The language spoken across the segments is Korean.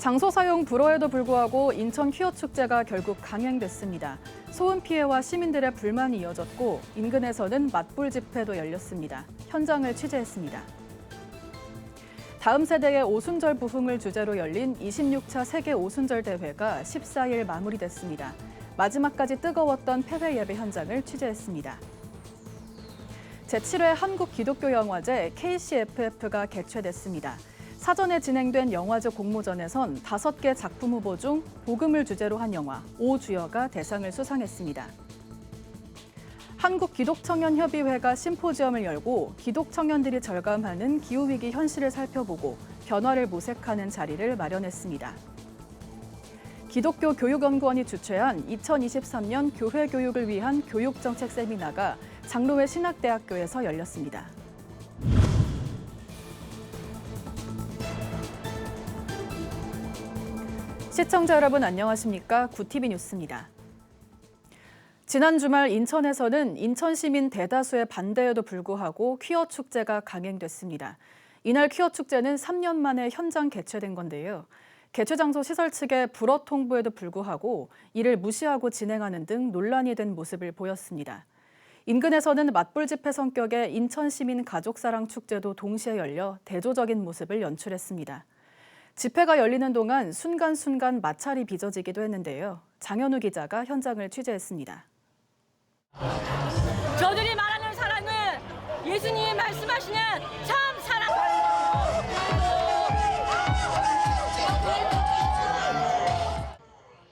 장소 사용 불허에도 불구하고 인천 퀴어 축제가 결국 강행됐습니다. 소음 피해와 시민들의 불만이 이어졌고 인근에서는 맞불 집회도 열렸습니다. 현장을 취재했습니다. 다음 세대의 오순절 부흥을 주제로 열린 26차 세계 오순절 대회가 14일 마무리됐습니다. 마지막까지 뜨거웠던 패회 예배 현장을 취재했습니다. 제7회 한국기독교영화제 KCFF가 개최됐습니다. 사전에 진행된 영화제 공모전에선 5개 작품 후보 중 복음을 주제로 한 영화 오주여가 대상을 수상했습니다. 한국기독청년협의회가 심포지엄을 열고 기독청년들이 절감하는 기후위기 현실을 살펴보고 변화를 모색하는 자리를 마련했습니다. 기독교 교육연구원이 주최한 2023년 교회 교육을 위한 교육정책 세미나가 장로회 신학대학교에서 열렸습니다. 시청자 여러분 안녕하십니까? 구TV 뉴스입니다. 지난 주말 인천에서는 인천 시민 대다수의 반대에도 불구하고 퀴어 축제가 강행됐습니다. 이날 퀴어 축제는 3년 만에 현장 개최된 건데요. 개최 장소 시설 측의 불허 통보에도 불구하고 이를 무시하고 진행하는 등 논란이 된 모습을 보였습니다. 인근에서는 맞불 집회 성격의 인천 시민 가족사랑 축제도 동시에 열려 대조적인 모습을 연출했습니다. 집회가 열리는 동안 순간순간 마찰이 빚어지기도 했는데요. 장현우 기자가 현장을 취재했습니다. 저들이 말하는 사랑은 예수님이 말씀하시는 참 사랑.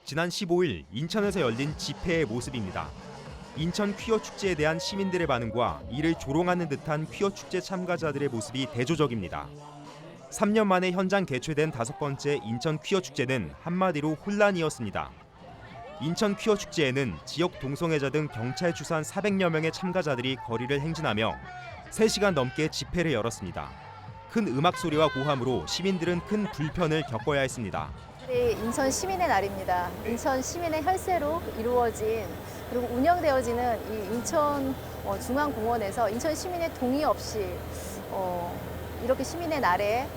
지난 15일 인천에서 열린 집회의 모습입니다. 인천 퀴어 축제에 대한 시민들의 반응과 이를 조롱하는 듯한 퀴어 축제 참가자들의 모습이 대조적입니다. 3년 만에 현장 개최된 5번째 인천 퀴어 축제는 한마디로 혼란이었습니다. 인천 퀴어 축제에는 지역 동성애자 등 경찰 추산 400여 명의 참가자들이 거리를 행진하며 3시간 넘게 집회를 열었습니다. 큰 음악 소리와 고함으로 시민들은 큰 불편을 겪어야 했습니다. 인천 시민의 날입니다. 인천 시민의 혈세로 이루어진 그리고 운영되어지는 이 인천 중앙공원에서 인천 시민의 동의 없이 이렇게 시민의 날에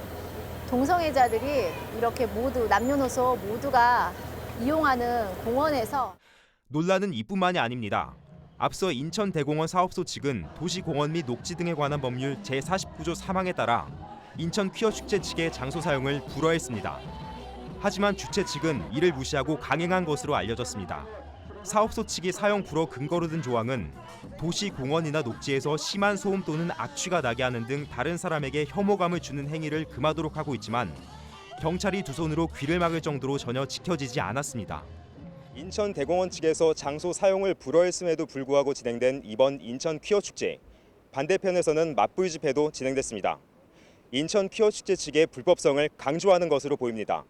동성애자들이 이렇게 모두 남녀노소 모두가 이용하는 공원에서 논란은 이뿐만이 아닙니다. 앞서 인천대공원 사업소 측은 도시공원 및 녹지 등에 관한 법률 제49조 3항에 따라 인천 퀴어 축제 측의 장소 사용을 불허했습니다. 하지만 주최 측은 이를 무시하고 강행한 것으로 알려졌습니다. 사업소 측이 사용 불허 근거로 든 조항은 도시공원이나 녹지에서 심한 소음 또는 악취가 나게 하는 등 다른 사람에게 혐오감을 주는 행위를 금하도록 하고 있지만 경찰이 두 손으로 귀를 막을 정도로 전혀 지켜지지 않았습니다. 인천대공원 측에서 장소 사용을 불허했음에도 불구하고 진행된 이번 인천 퀴어 축제. 반대편에서는 맞불 집회도 진행됐습니다. 인천 퀴어 축제 측의 불법성을 강조하는 것으로 보입니다.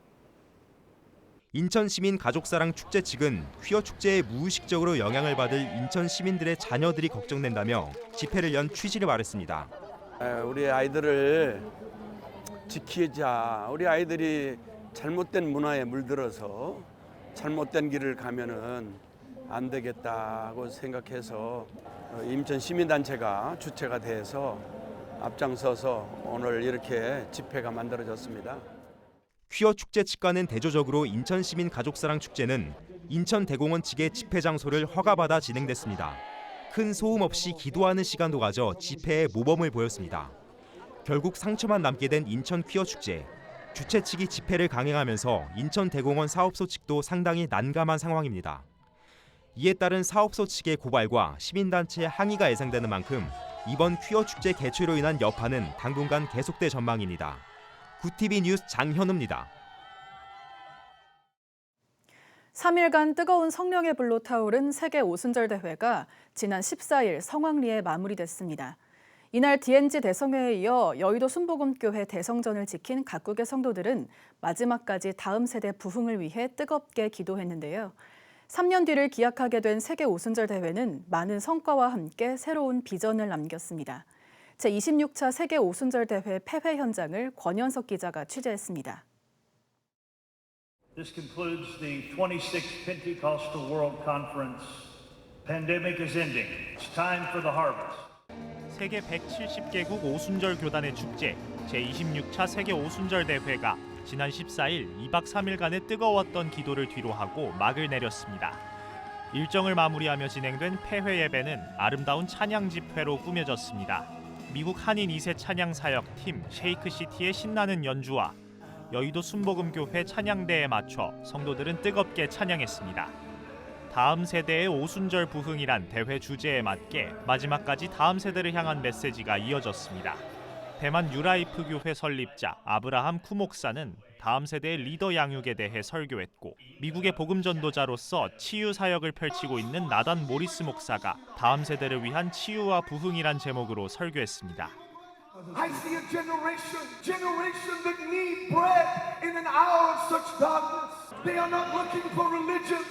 인천 시민 가족사랑 축제 측은 퀴어 축제에 무의식적으로 영향을 받을 인천 시민들의 자녀들이 걱정된다며 집회를 연 취지를 말했습니다. 우리 아이들을 지키자. 우리 아이들이 잘못된 문화에 물들어서 잘못된 길을 가면은 안 되겠다고 생각해서 인천 시민단체가 주체가 돼서 앞장서서 오늘 이렇게 집회가 만들어졌습니다. 퀴어 축제 측과는 대조적으로 인천 시민 가족사랑 축제는 인천대공원 측의 집회 장소를 허가받아 진행됐습니다. 큰 소음 없이 기도하는 시간도 가져 집회에 모범을 보였습니다. 결국 상처만 남게 된 인천 퀴어 축제. 주최 측이 집회를 강행하면서 인천대공원 사업소 측도 상당히 난감한 상황입니다. 이에 따른 사업소 측의 고발과 시민단체의 항의가 예상되는 만큼 이번 퀴어 축제 개최로 인한 여파는 당분간 계속될 전망입니다. 구TV 뉴스 장현우입니다. 3일간 뜨거운 성령의 불로 타오른 세계 오순절 대회가 지난 14일 성황리에 마무리됐습니다. 이날 DNG 대성회에 이어 여의도 순복음교회 대성전을 지킨 각국의 성도들은 마지막까지 다음 세대 부흥을 위해 뜨겁게 기도했는데요. 3년 뒤를 기약하게 된 세계 오순절 대회는 많은 성과와 함께 새로운 비전을 남겼습니다. 제26차 세계 오순절 대회 패회 현장을 권현석 기자가 취재했습니다. This concludes the 26th Pentecostal World Conference. Pandemic is ending. It's time for the harvest. 세계 170개국 오순절 교단의 축제 제26차 세계 오순절 대회가 지난 14일 2박 3일간의 뜨거웠던 기도를 뒤로하고 막을 내렸습니다. 일정을 마무리하며 진행된 폐회 예배는 아름다운 찬양 집회로 꾸며졌습니다. 미국 한인 2세 찬양 사역 팀 쉐이크시티의 신나는 연주와 여의도 순복음교회 찬양대에 맞춰 성도들은 뜨겁게 찬양했습니다. 다음 세대의 오순절 부흥이란 대회 주제에 맞게 마지막까지 다음 세대를 향한 메시지가 이어졌습니다. 대만 뉴라이프 교회 설립자 아브라함 쿠 목사는 다음 세대의 리더 양육에 대해 설교했고, 미국의 복음 전도자로서 치유 사역을 펼치고 있는 나단 모리스 목사가 다음 세대를 위한 치유와 부흥이란 제목으로 설교했습니다. I see a generation that need bread in an hour of such darkness. They are not looking for religion.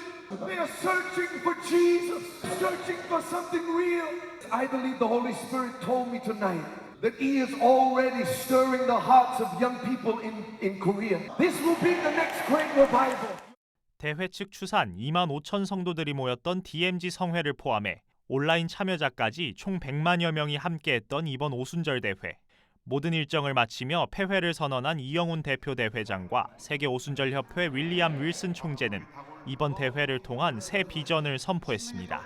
They are searching for Jesus, searching for something real. I believe the Holy Spirit told me tonight that He is already stirring the hearts of young people in Korea. This will be the next great revival. 대회 측 추산 2만 5천 성도들이 모였던 DMZ 성회를 포함해 온라인 참여자까지 총 100만여 명이 함께했던 이번 오순절 대회. 모든 일정을 마치며 폐회를 선언한 이영훈 대표 대회장과 세계 오순절 협회 윌리엄 윌슨 총재는 이번 대회를 통한 새 비전을 선포했습니다.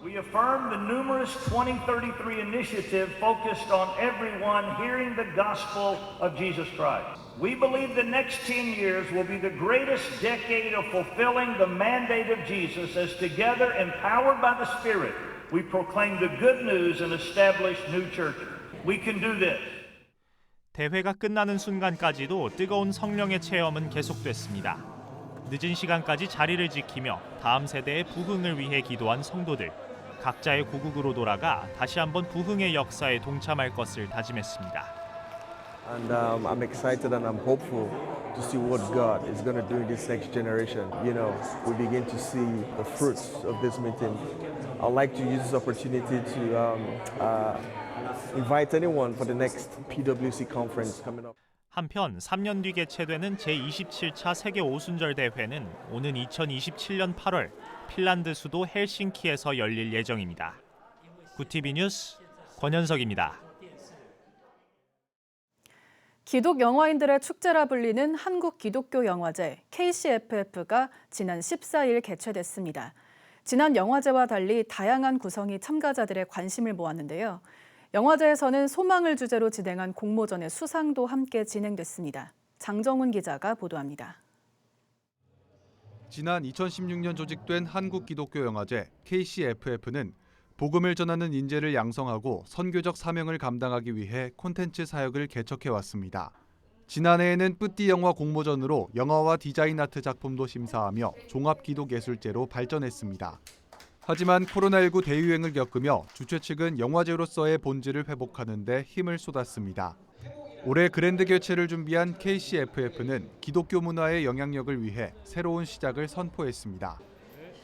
We affirm the numerous 2033 initiative focused on everyone hearing the gospel of Jesus Christ. We believe the next 10 years will be the greatest decade of fulfilling the mandate of Jesus as together, empowered by the Spirit, we proclaim the good news and establish new churches. We can do this. 대회가 끝나는 순간까지도 뜨거운 성령의 체험은 계속됐습니다. 늦은 시간까지 자리를 지키며 다음 세대의 부흥을 위해 기도한 성도들. 각자의 고국으로 돌아가 다시 한번 부흥의 역사에 동참할 것을 다짐했습니다. And I'm excited and I'm hopeful to see what God is going to do in this next generation. You know, we begin to see the fruits of this meeting. I'd like to use this opportunity to invite anyone for the next PWC conference coming up. 한편 3년 뒤 개최되는 제27차 세계 오순절 대회는 오는 2027년 8월 핀란드 수도 헬싱키에서 열릴 예정입니다. 구티비 뉴스 권현석입니다. 기독 영화인들의 축제라 불리는 한국 기독교 영화제 KCFF가 지난 14일 개최됐습니다. 지난 영화제와 달리 다양한 구성이 참가자들의 관심을 모았는데요. 영화제에서는 소망을 주제로 진행한 공모전의 수상도 함께 진행됐습니다. 장정훈 기자가 보도합니다. 지난 2016년 조직된 한국기독교영화제 KCFF는 복음을 전하는 인재를 양성하고 선교적 사명을 감당하기 위해 콘텐츠 사역을 개척해왔습니다. 지난해에는 뿌띠 영화 공모전으로 영화와 디자인 아트 작품도 심사하며 종합기독예술제로 발전했습니다. 하지만 코로나19 대유행을 겪으며 주최 측은 영화제로서의 본질을 회복하는 데 힘을 쏟았습니다. 올해 그랜드 개최를 준비한 KCFF는 기독교 문화의 영향력을 위해 새로운 시작을 선포했습니다.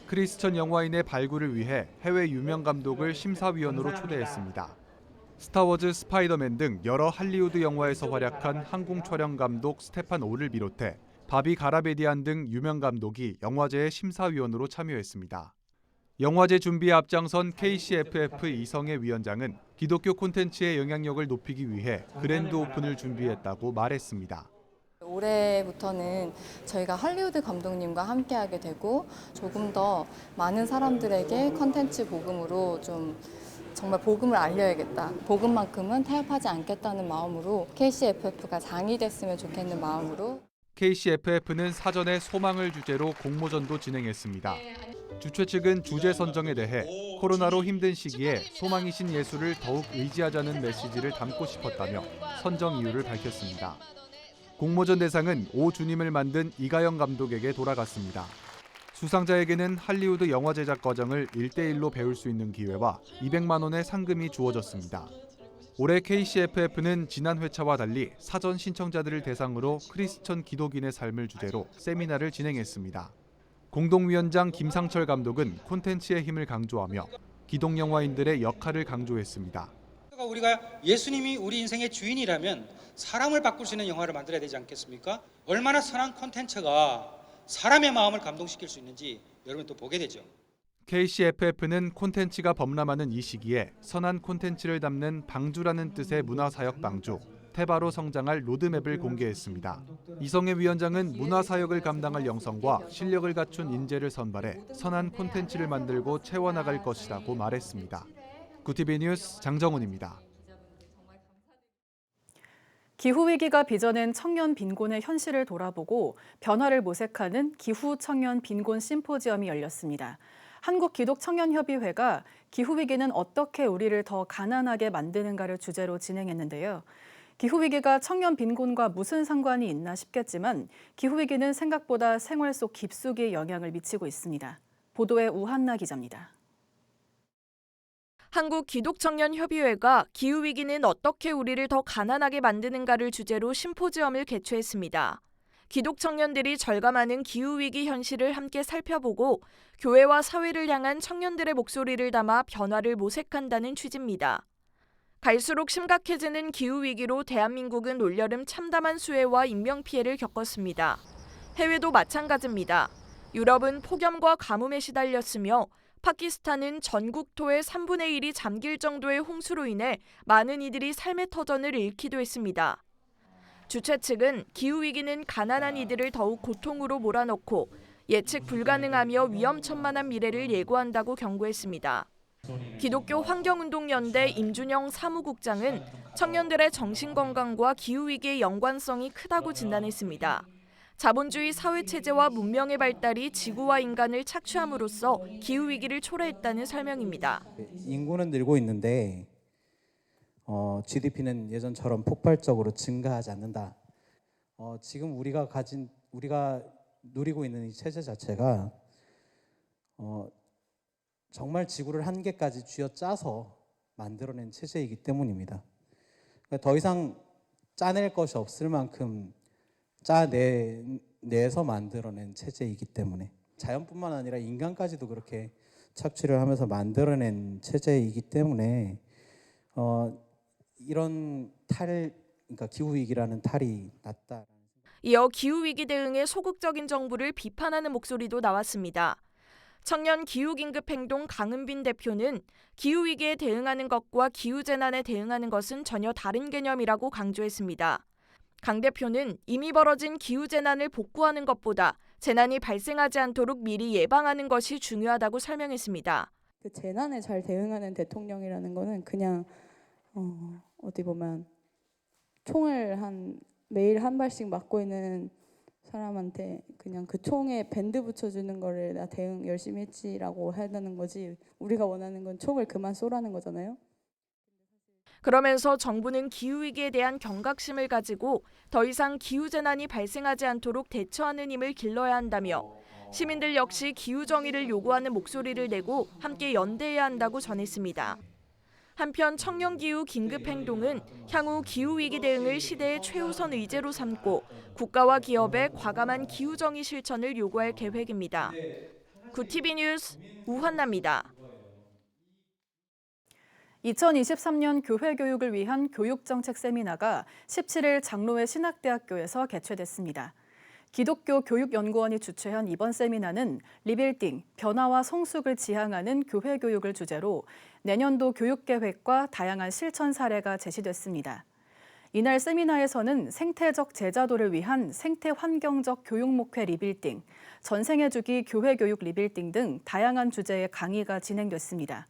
크리스천 영화인의 발굴을 위해 해외 유명 감독을 심사위원으로 초대했습니다. 스타워즈, 스파이더맨 등 여러 할리우드 영화에서 활약한 항공 촬영 감독 스테판 오를 비롯해 바비 가라베디안 등 유명 감독이 영화제의 심사위원으로 참여했습니다. 영화제 준비에 앞장선 KCFF 이성애 위원장은 기독교 콘텐츠의 영향력을 높이기 위해 그랜드 오픈을 준비했다고 말했습니다. 올해부터는 저희가 할리우드 감독님과 함께하게 되고 조금 더 많은 사람들에게 콘텐츠 복음으로 좀 정말 복음을 알려야겠다. 복음만큼은 타협하지 않겠다는 마음으로 KCFF가 장이 됐으면 좋겠는 마음으로 KCFF는 사전에 소망을 주제로 공모전도 진행했습니다. 주최 측은 주제 선정에 대해 코로나로 힘든 시기에 소망이신 예수를 더욱 의지하자는 메시지를 담고 싶었다며 선정 이유를 밝혔습니다. 공모전 대상은 오 주님을 만든 이가영 감독에게 돌아갔습니다. 수상자에게는 할리우드 영화 제작 과정을 1대1로 배울 수 있는 기회와 200만 원의 상금이 주어졌습니다. 올해 KCFF는 지난 회차와 달리 사전 신청자들을 대상으로 크리스천 기독인의 삶을 주제로 세미나를 진행했습니다. 공동위원장 김상철 감독은 콘텐츠의 힘을 강조하며 기독 영화인들의 역할을 강조했습니다. 우리가 예수님이 우리 인생의 주인이라면 사람을 바꿀 수 있는 영화를 만들어야 되지 않겠습니까? 얼마나 선한 콘텐츠가 사람의 마음을 감동시킬 수 있는지 여러분 또 보게 되죠. KCFF는 콘텐츠가 범람하는 이 시기에 선한 콘텐츠를 담는 방주라는 뜻의 문화사역 방주, 태바로 성장할 로드맵을 공개했습니다. 이성애 위원장은 문화사역을 감당할 영성과 실력을 갖춘 인재를 선발해 선한 콘텐츠를 만들고 채워나갈 것이라고 말했습니다. 구티비 뉴스 장정훈입니다. 기후위기가 빚어낸 청년 빈곤의 현실을 돌아보고 변화를 모색하는 기후 청년 빈곤 심포지엄이 열렸습니다. 한국기독청년협의회가 기후위기는 어떻게 우리를 더 가난하게 만드는가를 주제로 진행했는데요. 기후위기가 청년 빈곤과 무슨 상관이 있나 싶겠지만 기후위기는 생각보다 생활 속 깊숙이 영향을 미치고 있습니다. 보도에 우한나 기자입니다. 한국기독청년협의회가 기후위기는 어떻게 우리를 더 가난하게 만드는가를 주제로 심포지엄을 개최했습니다. 기독청년들이 절감하는 기후위기 현실을 함께 살펴보고 교회와 사회를 향한 청년들의 목소리를 담아 변화를 모색한다는 취지입니다. 갈수록 심각해지는 기후위기로 대한민국은 올여름 참담한 수해와 인명피해를 겪었습니다. 해외도 마찬가지입니다. 유럽은 폭염과 가뭄에 시달렸으며 파키스탄은 전국토의 3분의 1이 잠길 정도의 홍수로 인해 많은 이들이 삶의 터전을 잃기도 했습니다. 주최 측은 기후위기는 가난한 이들을 더욱 고통으로 몰아넣고 예측 불가능하며 위험천만한 미래를 예고한다고 경고했습니다. 기독교 환경운동연대 임준영 사무국장은 청년들의 정신건강과 기후위기의 연관성이 크다고 진단했습니다. 자본주의 사회체제와 문명의 발달이 지구와 인간을 착취함으로써 기후위기를 초래했다는 설명입니다. 인구는 늘고 있는데 GDP는 예전처럼 폭발적으로 증가하지 않는다. 지금 우리가 누리고 있는 이 체제 자체가 정말 지구를 한계까지 쥐어짜서 만들어낸 체제이기 때문입니다. 그러니까 더 이상 짜낼 것이 없을 만큼 짜내서 만들어낸 체제이기 때문에 자연뿐만 아니라 인간까지도 그렇게 착취를 하면서 만들어낸 체제이기 때문에 이런 그러니까 기후위기라는 탈이 났다. 이어 기후위기 대응에 소극적인 정부를 비판하는 목소리도 나왔습니다. 청년 기후긴급행동 강은빈 대표는 기후위기에 대응하는 것과 기후재난에 대응하는 것은 전혀 다른 개념이라고 강조했습니다. 강 대표는 이미 벌어진 기후재난을 복구하는 것보다 재난이 발생하지 않도록 미리 예방하는 것이 중요하다고 설명했습니다. 그 재난에 잘 대응하는 대통령이라는 거는 그냥 어디 보면 총을 매일 한 발씩 맞고 있는 사람한테 그냥 그 총에 밴드 붙여주는 거를 나 대응 열심히 했지라고 하는 거지, 우리가 원하는 건 총을 그만 쏘라는 거잖아요. 그러면서 정부는 기후위기에 대한 경각심을 가지고 더 이상 기후재난이 발생하지 않도록 대처하는 힘을 길러야 한다며 시민들 역시 기후정의를 요구하는 목소리를 내고 함께 연대해야 한다고 전했습니다. 한편 청년기후 긴급행동은 향후 기후위기 대응을 시대의 최우선 의제로 삼고 국가와 기업의 과감한 기후정의 실천을 요구할 계획입니다. 구티비 뉴스 우한나입니다. 2023년 교회 교육을 위한 교육정책 세미나가 17일 장로회 신학대학교에서 개최됐습니다. 기독교 교육연구원이 주최한 이번 세미나는 리빌딩, 변화와 성숙을 지향하는 교회 교육을 주제로 내년도 교육계획과 다양한 실천 사례가 제시됐습니다. 이날 세미나에서는 생태적 제자도를 위한 생태환경적 교육목회 리빌딩, 전생애주기 교회교육 리빌딩 등 다양한 주제의 강의가 진행됐습니다.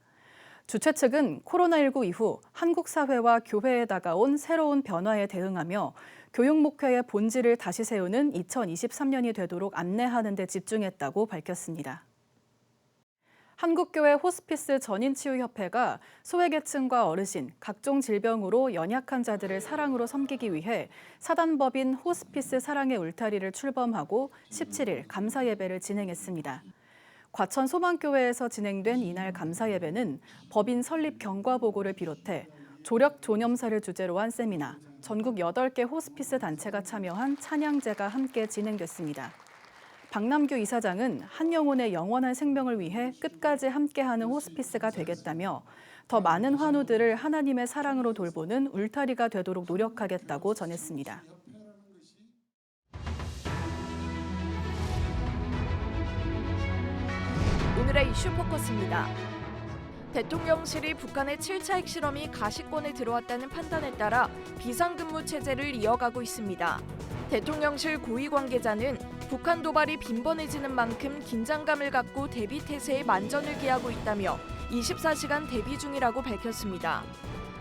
주최 측은 코로나19 이후 한국 사회와 교회에 다가온 새로운 변화에 대응하며 교육 목회의 본질을 다시 세우는 2023년이 되도록 안내하는 데 집중했다고 밝혔습니다. 한국교회 호스피스 전인치유협회가 소외계층과 어르신, 각종 질병으로 연약한 자들을 사랑으로 섬기기 위해 사단법인 호스피스 사랑의 울타리를 출범하고 17일 감사예배를 진행했습니다. 과천 소망교회에서 진행된 이날 감사예배는 법인 설립 경과보고를 비롯해 조력 존엄사를 주제로 한 세미나, 전국 8개 호스피스 단체가 참여한 찬양제가 함께 진행됐습니다. 박남규 이사장은 한 영혼의 영원한 생명을 위해 끝까지 함께하는 호스피스가 되겠다며 더 많은 환우들을 하나님의 사랑으로 돌보는 울타리가 되도록 노력하겠다고 전했습니다. 오늘의 이슈 포커스입니다. 대통령실이 북한의 7차 핵실험이 가시권에 들어왔다는 판단에 따라 비상근무 체제를 이어가고 있습니다. 대통령실 고위 관계자는 북한 도발이 빈번해지는 만큼 긴장감을 갖고 대비 태세에 만전을 기하고 있다며 24시간 대비 중이라고 밝혔습니다.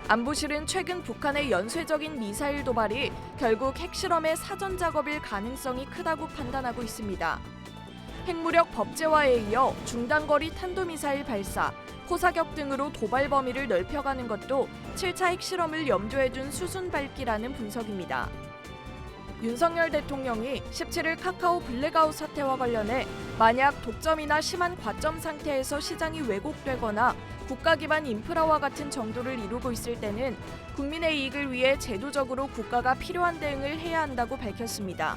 안보실은 최근 북한의 연쇄적인 미사일 도발이 결국 핵실험의 사전 작업일 가능성이 크다고 판단하고 있습니다. 핵무력 법제화에 이어 중단거리 탄도미사일 발사, 포사격 등으로 도발 범위를 넓혀가는 것도 7차 핵실험을 염두에 둔 수순 밟기라는 분석입니다. 윤석열 대통령이 17일 카카오 블랙아웃 사태와 관련해 만약 독점이나 심한 과점 상태에서 시장이 왜곡되거나 국가 기반 인프라와 같은 정도를 이루고 있을 때는 국민의 이익을 위해 제도적으로 국가가 필요한 대응을 해야 한다고 밝혔습니다.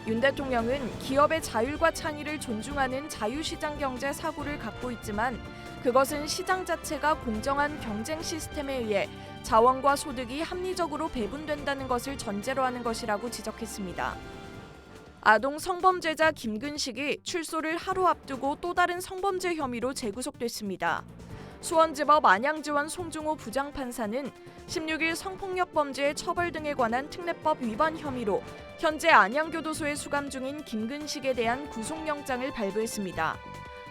윤 대통령은 기업의 자율과 창의를 존중하는 자유시장 경제 사고를 갖고 있지만 그것은 시장 자체가 공정한 경쟁 시스템에 의해 자원과 소득이 합리적으로 배분된다는 것을 전제로 하는 것이라고 지적했습니다. 아동 성범죄자 김근식이 출소를 하루 앞두고 또 다른 성범죄 혐의로 재구속됐습니다. 수원지법 안양지원 송중호 부장판사는 16일 성폭력 범죄의 처벌 등에 관한 특례법 위반 혐의로 현재 안양교도소에 수감 중인 김근식에 대한 구속영장을 발부했습니다.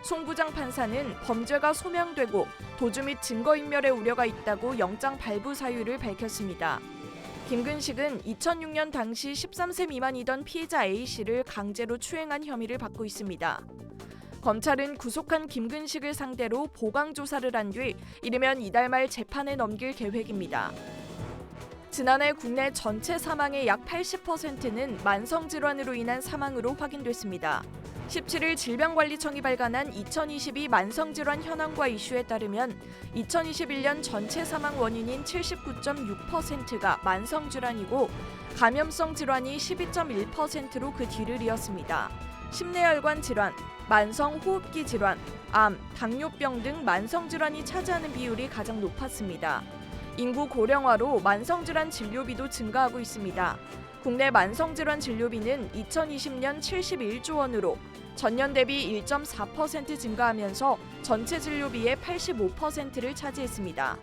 송 부장판사는 범죄가 소명되고 도주 및 증거인멸의 우려가 있다고 영장 발부 사유를 밝혔습니다. 김근식은 2006년 당시 13세 미만이던 피해자 A씨를 강제로 추행한 혐의를 받고 있습니다. 검찰은 구속한 김근식을 상대로 보강 조사를 한 뒤 이르면 이달 말 재판에 넘길 계획입니다. 지난해 국내 전체 사망의 약 80%는 만성질환으로 인한 사망으로 확인됐습니다. 17일 질병관리청이 발간한 2022 만성질환 현황과 이슈에 따르면 2021년 전체 사망 원인인 79.6%가 만성질환이고 감염성 질환이 12.1%로 그 뒤를 이었습니다. 심내혈관 질환, 만성호흡기 질환, 암, 당뇨병 등 만성질환이 차지하는 비율이 가장 높았습니다. 인구 고령화로 만성질환 진료비도 증가하고 있습니다. 국내 만성질환 진료비는 2020년 71조 원으로 전년 대비 1.4% 증가하면서 전체 진료비의 85%를 차지했습니다.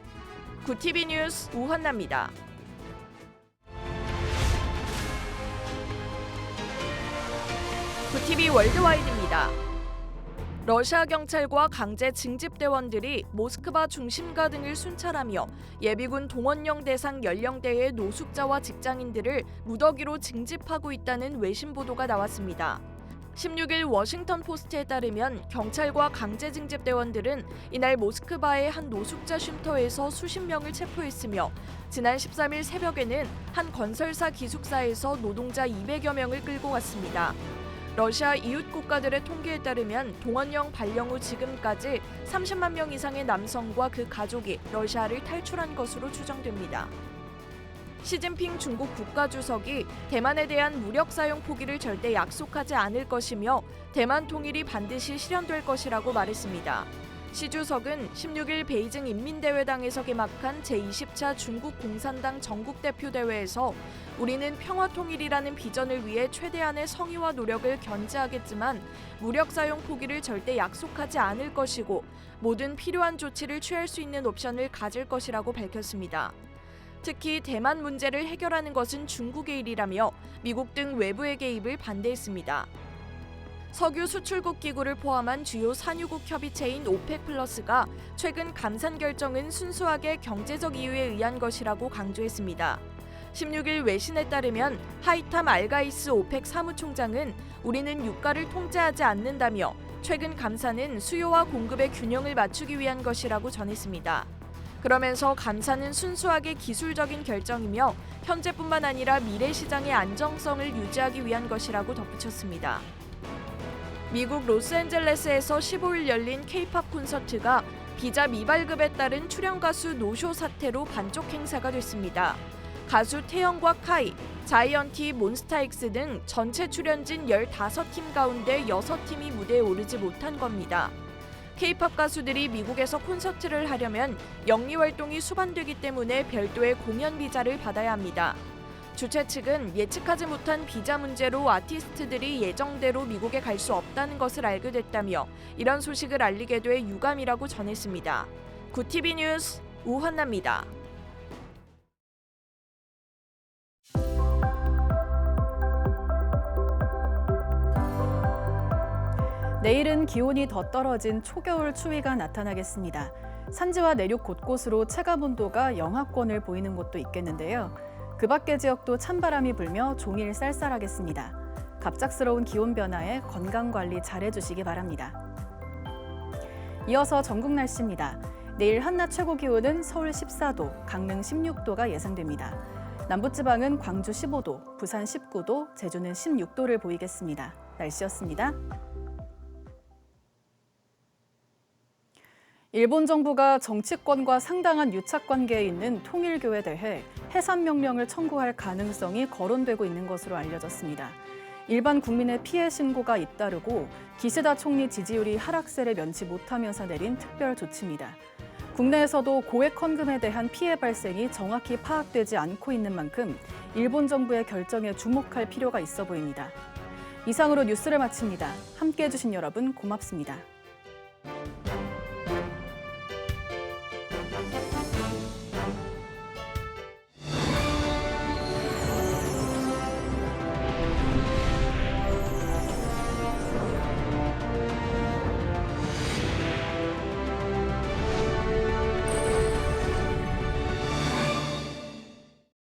구TV 뉴스 우한나입니다. 구TV 월드와이드입니다. 러시아 경찰과 강제 징집대원들이 모스크바 중심가 등을 순찰하며 예비군 동원령 대상 연령대의 노숙자와 직장인들을 무더기로 징집하고 있다는 외신 보도가 나왔습니다. 16일 워싱턴 포스트에 따르면 경찰과 강제 징집대원들은 이날 모스크바의 한 노숙자 쉼터에서 수십 명을 체포했으며 지난 13일 새벽에는 한 건설사 기숙사에서 노동자 200여 명을 끌고 갔습니다. 러시아 이웃 국가들의 통계에 따르면 동원령 발령 후 지금까지 30만 명 이상의 남성과 그 가족이 러시아를 탈출한 것으로 추정됩니다. 시진핑 중국 국가주석이 대만에 대한 무력 사용 포기를 절대 약속하지 않을 것이며 대만 통일이 반드시 실현될 것이라고 말했습니다. 시 주석은 16일 베이징 인민대회당에서 개막한 제20차 중국 공산당 전국대표대회에서 우리는 평화통일이라는 비전을 위해 최대한의 성의와 노력을 견지하겠지만 무력 사용 포기를 절대 약속하지 않을 것이고 모든 필요한 조치를 취할 수 있는 옵션을 가질 것이라고 밝혔습니다. 특히 대만 문제를 해결하는 것은 중국의 일이라며 미국 등 외부의 개입을 반대했습니다. 석유 수출국 기구를 포함한 주요 산유국 협의체인 오펙 플러스가 최근 감산 결정은 순수하게 경제적 이유에 의한 것이라고 강조했습니다. 16일 외신에 따르면 하이탐 알가이스 오펙 사무총장은 우리는 유가를 통제하지 않는다며 최근 감산은 수요와 공급의 균형을 맞추기 위한 것이라고 전했습니다. 그러면서 감산은 순수하게 기술적인 결정이며 현재뿐만 아니라 미래 시장의 안정성을 유지하기 위한 것이라고 덧붙였습니다. 미국 로스앤젤레스에서 15일 열린 K-팝 콘서트가 비자 미발급에 따른 출연 가수 노쇼 사태로 반쪽 행사가 됐습니다. 가수 태영과 카이, 자이언티, 몬스타엑스 등 전체 출연진 15팀 가운데 6팀이 무대에 오르지 못한 겁니다. K-팝 가수들이 미국에서 콘서트를 하려면 영리 활동이 수반되기 때문에 별도의 공연 비자를 받아야 합니다. 주최 측은 예측하지 못한 비자 문제로 아티스트들이 예정대로 미국에 갈 수 없다는 것을 알게 됐다며 이런 소식을 알리게 돼 유감이라고 전했습니다. 구TV 뉴스 우한나입니다. 내일은 기온이 더 떨어진 초겨울 추위가 나타나겠습니다. 산지와 내륙 곳곳으로 체감 온도가 영하권을 보이는 곳도 있겠는데요. 그 밖의 지역도 찬바람이 불며 종일 쌀쌀하겠습니다. 갑작스러운 기온 변화에 건강관리 잘해주시기 바랍니다. 이어서 전국 날씨입니다. 내일 한낮 최고 기온은 서울 14도, 강릉 16도가 예상됩니다. 남부지방은 광주 15도, 부산 19도, 제주는 16도를 보이겠습니다. 날씨였습니다. 일본 정부가 정치권과 상당한 유착관계에 있는 통일교에 대해 해산 명령을 청구할 가능성이 거론되고 있는 것으로 알려졌습니다. 일반 국민의 피해 신고가 잇따르고 기시다 총리 지지율이 하락세를 면치 못하면서 내린 특별 조치입니다. 국내에서도 고액 헌금에 대한 피해 발생이 정확히 파악되지 않고 있는 만큼 일본 정부의 결정에 주목할 필요가 있어 보입니다. 이상으로 뉴스를 마칩니다. 함께해 주신 여러분 고맙습니다.